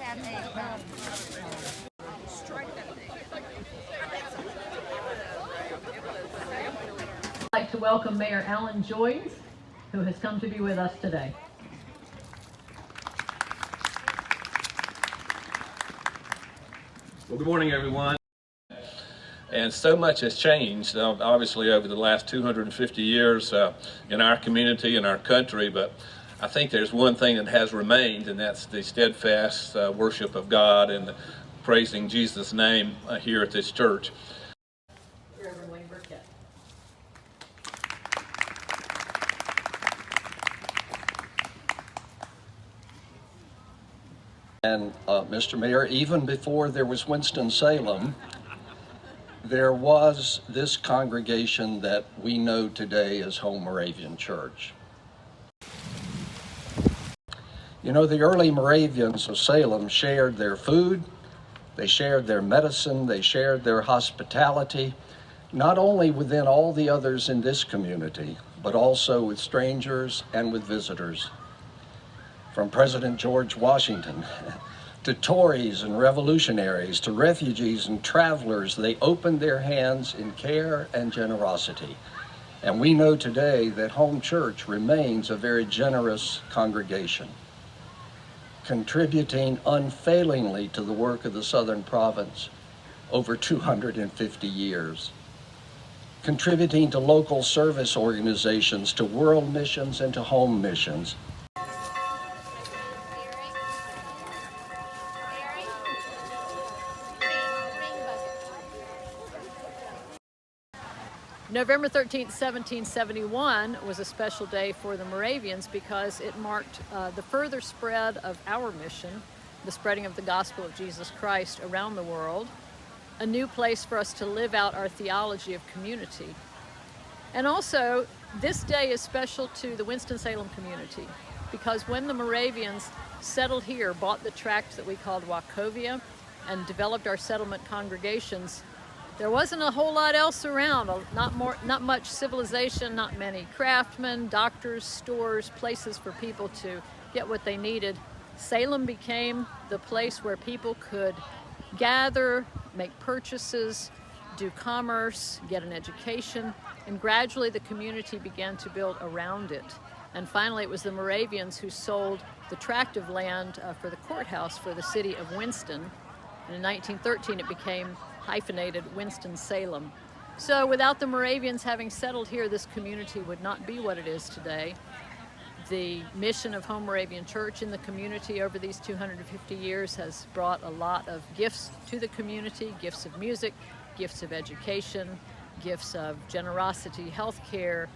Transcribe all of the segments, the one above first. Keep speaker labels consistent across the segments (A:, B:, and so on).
A: have a strike that thing.
B: I'd like to welcome Mayor Alan Joynes, who has come to be with us today.
C: Well, good morning, everyone. And so much has changed, obviously, over the last 250 years in our community and our country, but I think there's one thing that has remained, and that's the steadfast worship of God and praising Jesus' name here at this church.
B: Reverend Burkett.
D: And Mr. Mayor, even before there was Winston-Salem, there was this congregation that we know today as Home Moravian Church. You know, the early Moravians of Salem shared their food, they shared their medicine, they shared their hospitality, not only within all the others in this community, but also with strangers and with visitors. From President George Washington to Tories and revolutionaries, to refugees and travelers, they opened their hands in care and generosity. And we know today that Home Church remains a very generous congregation, contributing unfailingly to the work of the Southern Province over 250 years, contributing to local service organizations, to world missions, and to home missions.
B: November 13th, 1771 was a special day for the Moravians because it marked the further spread of our mission, the spreading of the gospel of Jesus Christ around the world, a new place for us to live out our theology of community. And also, this day is special to the Winston-Salem community because when the Moravians settled here, bought the tract that we called Wachovia, and developed our settlement congregations, there wasn't a whole lot else around, not much civilization, not many craftsmen, doctors, stores, places for people to get what they needed. Salem became the place where people could gather, make purchases, do commerce, get an education, and gradually the community began to build around it. And finally it was the Moravians who sold the tract of land for the courthouse for the city of Winston. And in 1913 it became hyphenated Winston-Salem. So without the Moravians having settled here, this community would not be what it is today. The mission of Home Moravian Church in the community over these 250 years has brought a lot of gifts to the community, gifts of music, gifts of education, gifts of generosity, health care,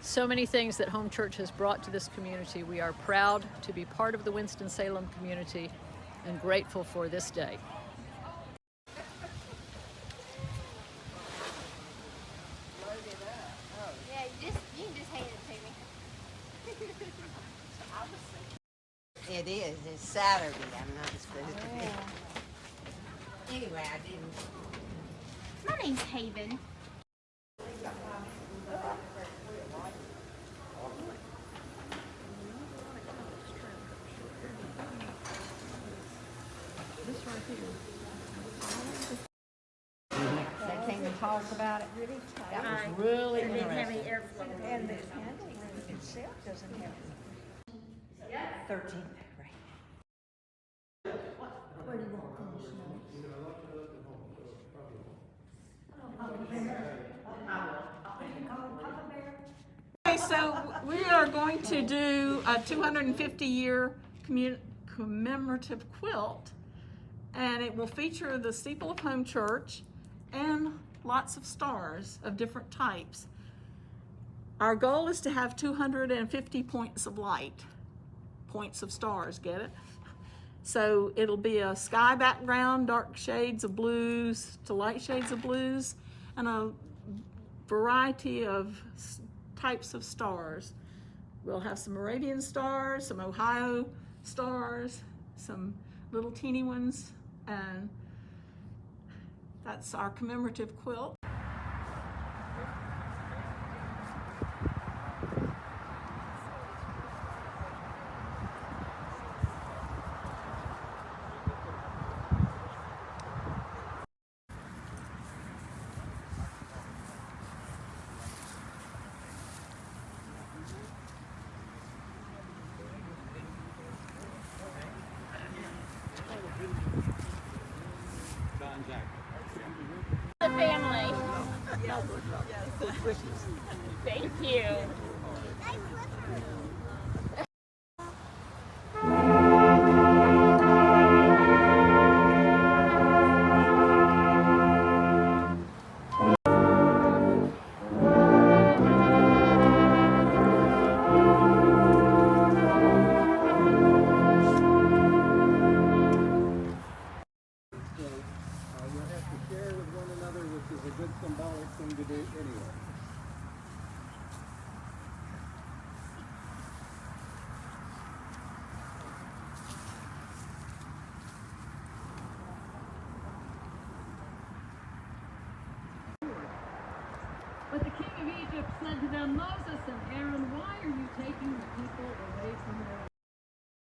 B: so many things that Home Church has brought to this community. We are proud to be part of the Winston-Salem community and grateful for this day.
A: It is. It's Saturday. I'm not supposed to be. Anyway, I didn't.
E: My name's Haven.
B: This right here.
A: They came and talked about it. That was really interesting.
F: And the handling room itself doesn't have
A: 13th.
F: where do you want from
G: Okay, so we are going to do a 250-year commemorative quilt, and it will feature the steeple of Home Church and lots of stars of different types. Our goal is to have 250 points of light, points of stars, get it? So it'll be a sky background, dark shades of blues to light shades of blues, and a variety of types of stars. We'll have some Moravian stars, some Ohio stars, some little teeny ones, and that's our commemorative quilt.
E: Thank you.
D: You'll have to share with one another, which is a good symbolic thing to do anyway.
B: But the king of Egypt said to them, Moses and Aaron, why are you taking the people away from their